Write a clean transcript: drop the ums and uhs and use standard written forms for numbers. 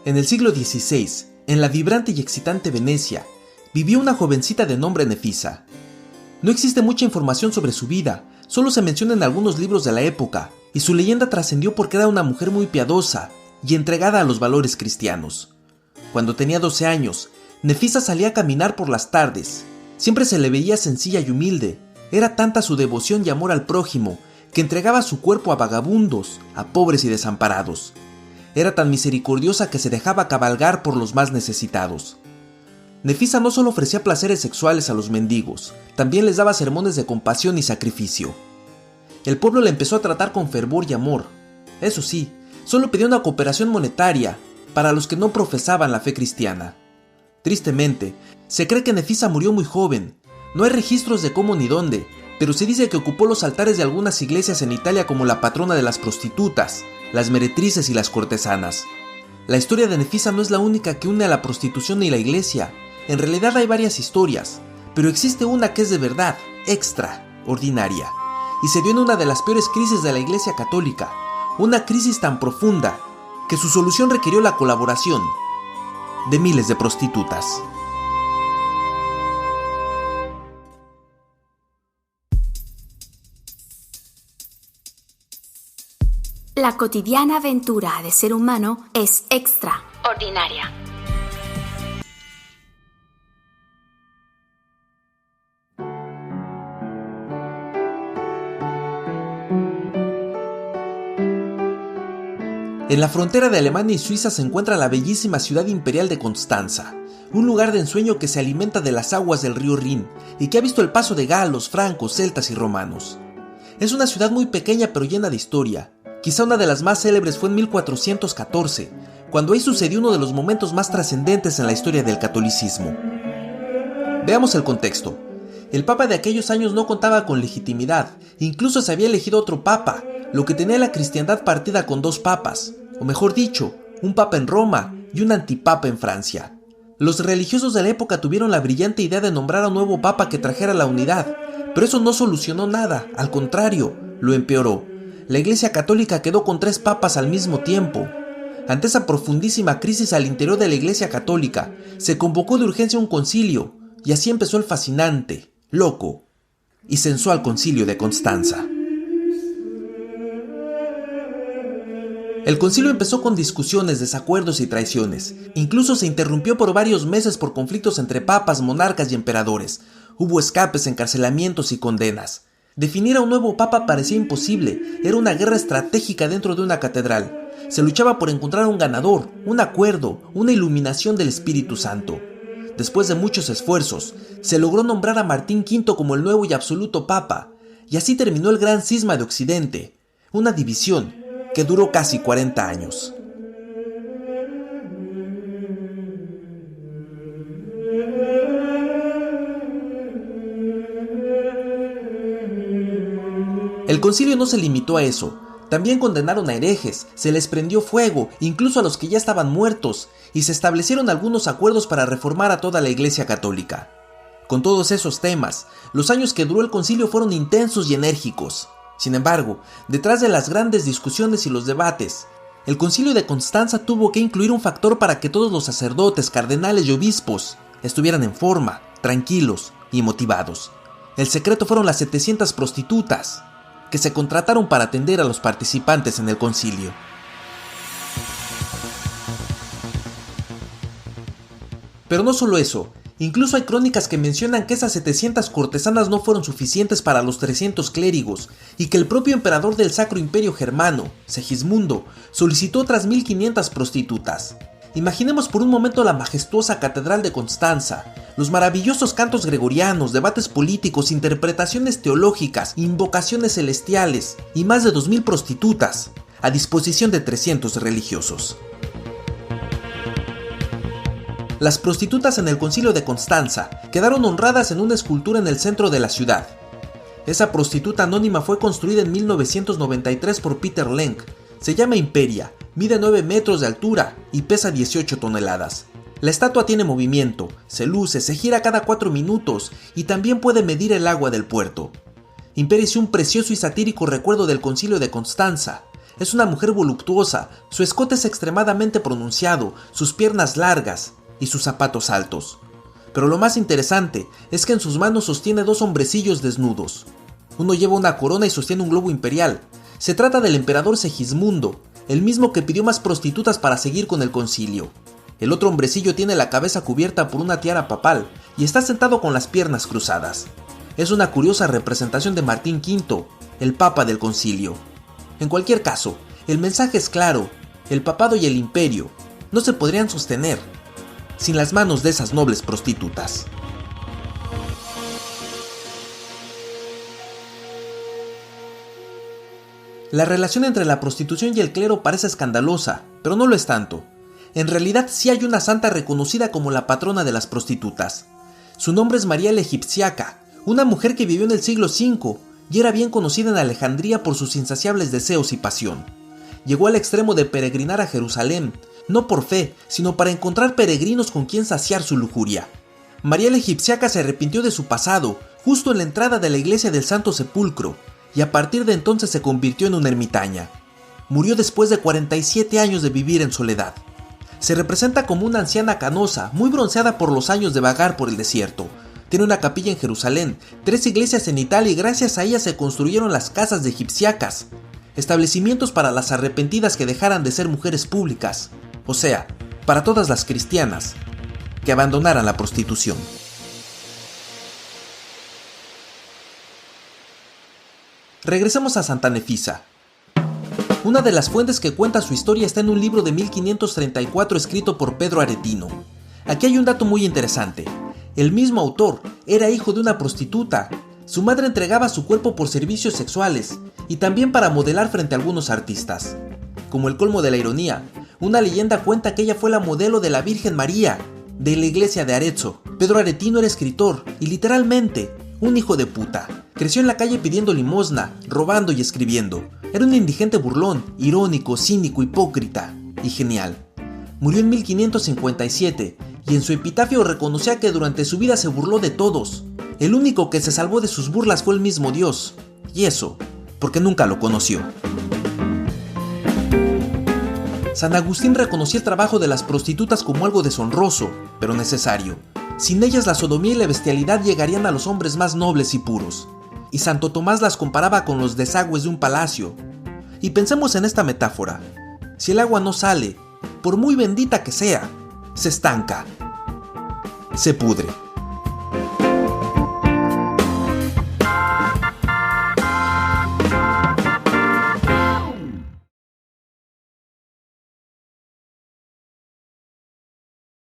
En el siglo XVI, en la vibrante y excitante Venecia, vivió una jovencita de nombre Nefisa. No existe mucha información sobre su vida, solo se menciona en algunos libros de la época, y su leyenda trascendió porque era una mujer muy piadosa y entregada a los valores cristianos. Cuando tenía 12 años, Nefisa salía a caminar por las tardes. Siempre se le veía sencilla y humilde. Era tanta su devoción y amor al prójimo que entregaba su cuerpo a vagabundos, a pobres y desamparados. Era tan misericordiosa que se dejaba cabalgar por los más necesitados. Nefisa no solo ofrecía placeres sexuales a los mendigos, también les daba sermones de compasión y sacrificio. El pueblo la empezó a tratar con fervor y amor. Eso sí, solo pedía una cooperación monetaria para los que no profesaban la fe cristiana. Tristemente, se cree que Nefisa murió muy joven. No hay registros de cómo ni dónde, pero se dice que ocupó los altares de algunas iglesias en Italia como la patrona de las prostitutas, las meretrices y las cortesanas. La historia de Nefisa no es la única que une a la prostitución y la iglesia. En realidad hay varias historias, pero existe una que es de verdad extraordinaria, y se dio en una de las peores crisis de la Iglesia Católica, una crisis tan profunda que su solución requirió la colaboración de miles de prostitutas. La cotidiana aventura de ser humano es extraordinaria. En la frontera de Alemania y Suiza se encuentra la bellísima ciudad imperial de Constanza, un lugar de ensueño que se alimenta de las aguas del río Rin y que ha visto el paso de galos, francos, celtas y romanos. Es una ciudad muy pequeña pero llena de historia. Quizá una de las más célebres fue en 1414, cuando ahí sucedió uno de los momentos más trascendentes en la historia del catolicismo. Veamos el contexto. El papa de aquellos años no contaba con legitimidad, incluso se había elegido otro papa, lo que tenía la cristiandad partida con dos papas, o mejor dicho, un papa en Roma y un antipapa en Francia. Los religiosos de la época tuvieron la brillante idea de nombrar a un nuevo papa que trajera la unidad, pero eso no solucionó nada, al contrario, lo empeoró. La Iglesia Católica quedó con 3 papas al mismo tiempo. Ante esa profundísima crisis al interior de la Iglesia Católica, se convocó de urgencia un concilio, y así empezó el fascinante, loco y sensual concilio de Constanza. El concilio empezó con discusiones, desacuerdos y traiciones. Incluso se interrumpió por varios meses por conflictos entre papas, monarcas y emperadores. Hubo escapes, encarcelamientos y condenas. Definir a un nuevo papa parecía imposible, era una guerra estratégica dentro de una catedral. Se luchaba por encontrar un ganador, un acuerdo, una iluminación del Espíritu Santo. Después de muchos esfuerzos, se logró nombrar a Martín V como el nuevo y absoluto papa, y así terminó el gran cisma de Occidente, una división que duró casi 40 años. El concilio no se limitó a eso, también condenaron a herejes, se les prendió fuego, incluso a los que ya estaban muertos, y se establecieron algunos acuerdos para reformar a toda la Iglesia Católica. Con todos esos temas, los años que duró el concilio fueron intensos y enérgicos. Sin embargo, detrás de las grandes discusiones y los debates, el concilio de Constanza tuvo que incluir un factor para que todos los sacerdotes, cardenales y obispos estuvieran en forma, tranquilos y motivados. El secreto fueron las 700 prostitutas que se contrataron para atender a los participantes en el concilio. Pero no solo eso, incluso hay crónicas que mencionan que esas 700 cortesanas no fueron suficientes para los 300 clérigos y que el propio emperador del Sacro Imperio Germano, Segismundo, solicitó otras 1500 prostitutas. Imaginemos por un momento la majestuosa catedral de Constanza, los maravillosos cantos gregorianos, debates políticos, interpretaciones teológicas, invocaciones celestiales y más de 2000 prostitutas a disposición de 300 religiosos. Las prostitutas en el concilio de Constanza quedaron honradas en una escultura en el centro de la ciudad. Esa prostituta anónima fue construida en 1993 por Peter Lenk. Se llama Imperia, mide 9 metros de altura y pesa 18 toneladas. La estatua tiene movimiento, se luce, se gira cada 4 minutos y también puede medir el agua del puerto. Imperia es un precioso y satírico recuerdo del concilio de Constanza. Es una mujer voluptuosa, su escote es extremadamente pronunciado, sus piernas largas y sus zapatos altos. Pero lo más interesante es que en sus manos sostiene dos hombrecillos desnudos. Uno lleva una corona y sostiene un globo imperial. Se trata del emperador Segismundo, el mismo que pidió más prostitutas para seguir con el concilio. El otro hombrecillo tiene la cabeza cubierta por una tiara papal y está sentado con las piernas cruzadas. Es una curiosa representación de Martín V, el papa del concilio. En cualquier caso, el mensaje es claro: el papado y el imperio no se podrían sostener sin las manos de esas nobles prostitutas. La relación entre la prostitución y el clero parece escandalosa, pero no lo es tanto. En realidad sí hay una santa reconocida como la patrona de las prostitutas. Su nombre es María la Egipciaca, una mujer que vivió en el siglo V y era bien conocida en Alejandría por sus insaciables deseos y pasión. Llegó al extremo de peregrinar a Jerusalén, no por fe, sino para encontrar peregrinos con quien saciar su lujuria. María la Egipciaca se arrepintió de su pasado justo en la entrada de la iglesia del Santo Sepulcro, y a partir de entonces se convirtió en una ermitaña. Murió después de 47 años de vivir en soledad. Se representa como una anciana canosa, muy bronceada por los años de vagar por el desierto. Tiene una capilla en Jerusalén, 3 iglesias en Italia y gracias a ella se construyeron las casas de egipciacas, establecimientos para las arrepentidas que dejaran de ser mujeres públicas, o sea, para todas las cristianas que abandonaran la prostitución. Regresemos a Santa Nefisa. Una de las fuentes que cuenta su historia está en un libro de 1534 escrito por Pedro Aretino. Aquí hay un dato muy interesante. El mismo autor era hijo de una prostituta. Su madre entregaba su cuerpo por servicios sexuales y también para modelar frente a algunos artistas. Como el colmo de la ironía, una leyenda cuenta que ella fue la modelo de la Virgen María de la iglesia de Arezzo. Pedro Aretino era escritor y literalmente un hijo de puta. Creció en la calle pidiendo limosna, robando y escribiendo. Era un indigente burlón, irónico, cínico, hipócrita y genial. Murió en 1557 y en su epitafio reconocía que durante su vida se burló de todos. El único que se salvó de sus burlas fue el mismo Dios, y eso porque nunca lo conoció. San Agustín reconocía el trabajo de las prostitutas como algo deshonroso, pero necesario. Sin ellas la sodomía y la bestialidad llegarían a los hombres más nobles y puros. Y Santo Tomás las comparaba con los desagües de un palacio. Y pensemos en esta metáfora. Si el agua no sale, por muy bendita que sea, se estanca, se pudre.